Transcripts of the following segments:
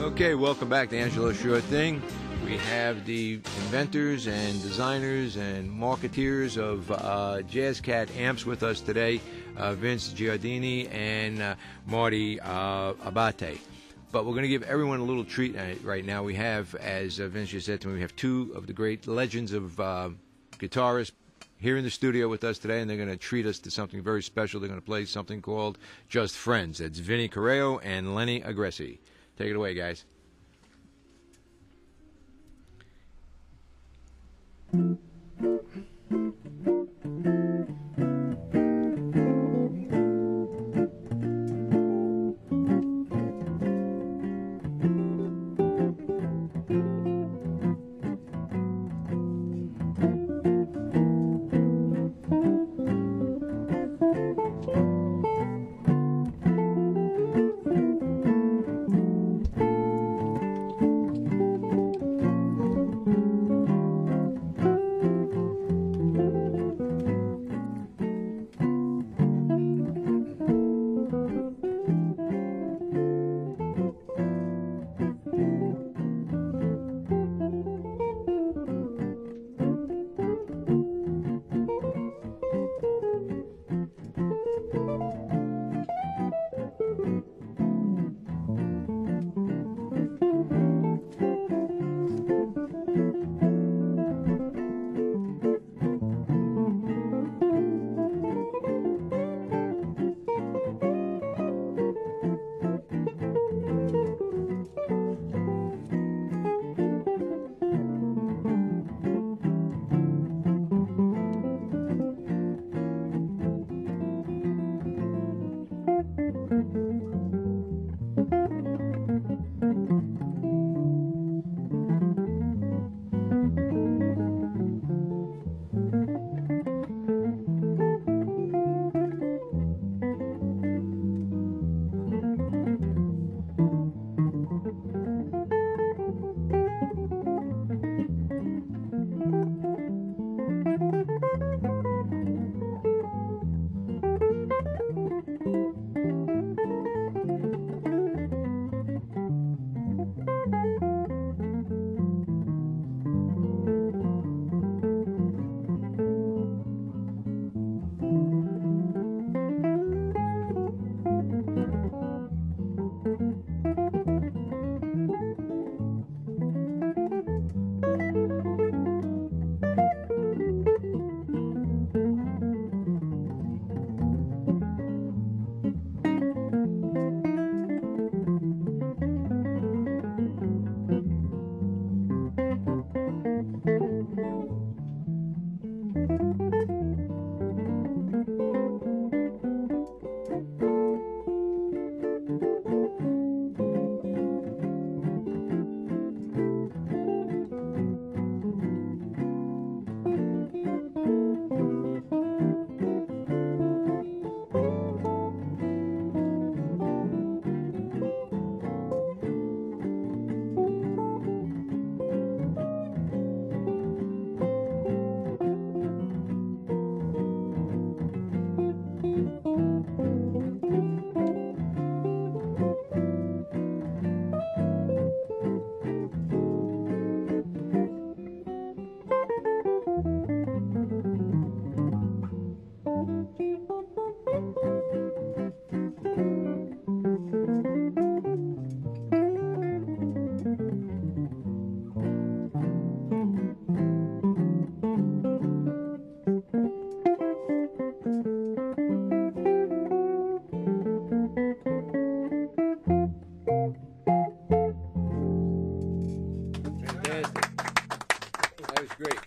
Okay, welcome back to Angelo Sure Thing. We have the inventors and designers and marketeers of Jazz Cat amps with us today, Vince Giardini and Marty Abate. But we're going to give everyone a little treat right now. We have, as Vince just said to me, we have two of the great legends of guitarists here in the studio with us today, and they're going to treat us to something very special. They're going to play something called Just Friends. It's Vinnie Corrao and Lenny Argese. Take it away, guys.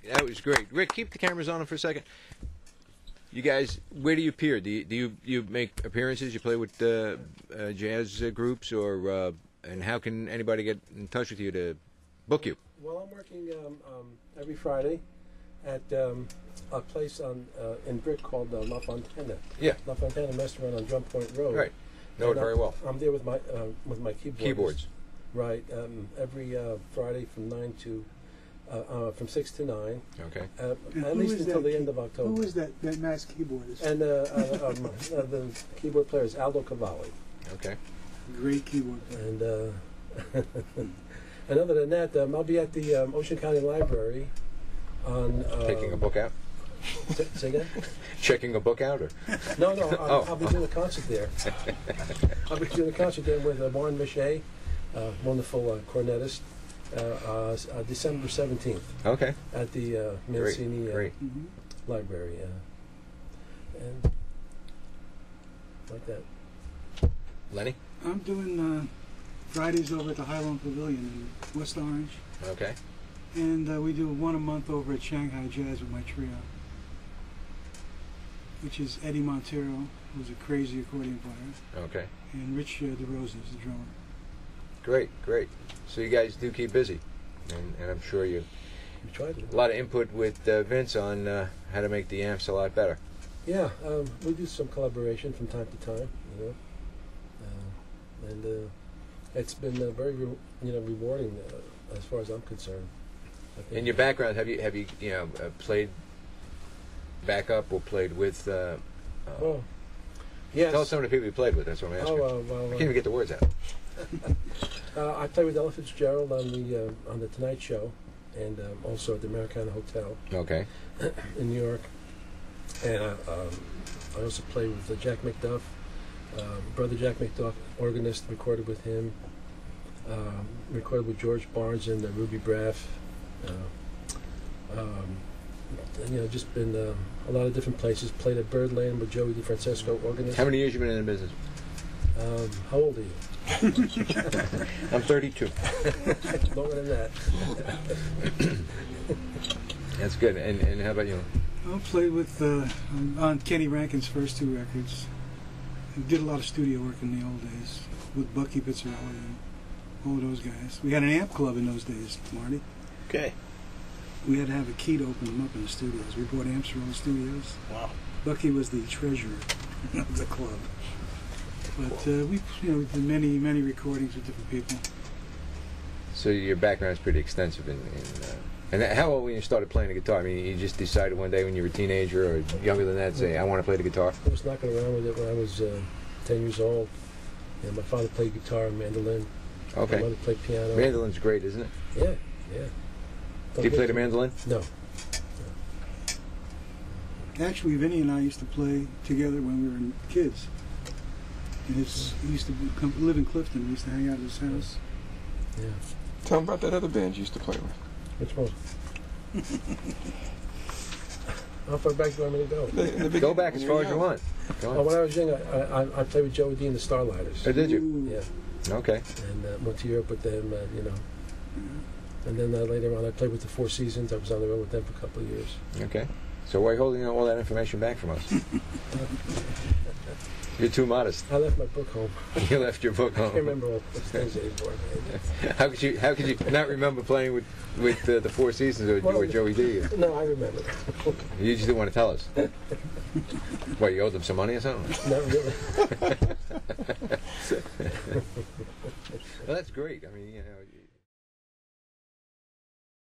That was great. Rick, keep the cameras on him for a second. You guys, where do you appear? Do you make appearances? You play with jazz groups, or and how can anybody get in touch with you to book you? Well, I'm working every Friday at a place in Brick called La Fontana. Yeah. La Fontana Restaurant on Drum Point Road. Right. Know it very well. I'm there with my keyboards. Right. Every Friday from 6 to 9. Okay. At least until the end of October. Who is that mass keyboardist? And the keyboard player is Aldo Cavalli. Okay. Great keyboard player. And And other than that, I'll be at the Ocean County Library on... Taking a book out? Say again? Checking a book out? Or? No, I'll be doing a concert there. I'll be doing a concert there with Warren Miche, wonderful cornetist, December 17th. Okay. At the Mancini Library. And like that. Lenny? I'm doing Fridays over at the Highland Pavilion in West Orange. Okay. And we do one a month over at Shanghai Jazz with my trio, which is Eddie Montero, who's a crazy accordion player. Okay. And Rich DeRosa is the drummer. Great, great. So you guys do keep busy, and I'm sure you try to. A lot of input with Vince on how to make the amps a lot better. Yeah, we do some collaboration from time to time, you know, and it's been very rewarding as far as I'm concerned. In your background, have you played backup or played with? Oh, yes. Tell us some of the people you played with. That's what I'm asking. I can't even get the words out. I played with Ella Fitzgerald on the Tonight Show, and also at the Americana Hotel. Okay. In New York, and I also played with Jack McDuff, brother Jack McDuff, organist. Recorded with him. Recorded with George Barnes and Ruby Braff. And just been a lot of different places. Played at Birdland with Joey DeFrancesco, organist. How many years you been in the business? How old are you? I'm 32. Longer than that. That's good. And how about you? I played with on Kenny Rankin's first two records. I did a lot of studio work in the old days with Bucky Pizzarelli and all those guys. We had an amp club in those days, Marty. Okay. We had to have a key to open them up in the studios. We bought amps from all the studios. Wow. Bucky was the treasurer of the club. But we did many recordings with different people. So your background is pretty extensive and how old when you started playing the guitar? I mean, you just decided one day when you were a teenager or younger than that, say, I want to play the guitar? I was knocking around with it when I was 10 years old. And my father played guitar and mandolin. Okay. My mother played piano. Mandolin's great, isn't it? Yeah, yeah. Do you play the mandolin? No. Actually, Vinnie and I used to play together when we were kids. And he used to live in Clifton. We used to hang out at his house. Yeah. Tell him about that other band you used to play with. Which one? How far back do you want me to go? Go back as far as you want. Go on. When I was young, I played with Joey D and the Starlighters. Oh, did you? Ooh. Yeah. Okay. And went to Europe with them, And then later on, I played with the Four Seasons. I was on the road with them for a couple of years. Okay. So why are you holding all that information back from us? You're too modest. I left my book home. You left your book home. I can't remember all those things anymore. How could you not remember playing with the Four Seasons or Joey D? No, I remember. You just didn't want to tell us. What, you owed them some money or something? Not really. Well, that's great. I mean,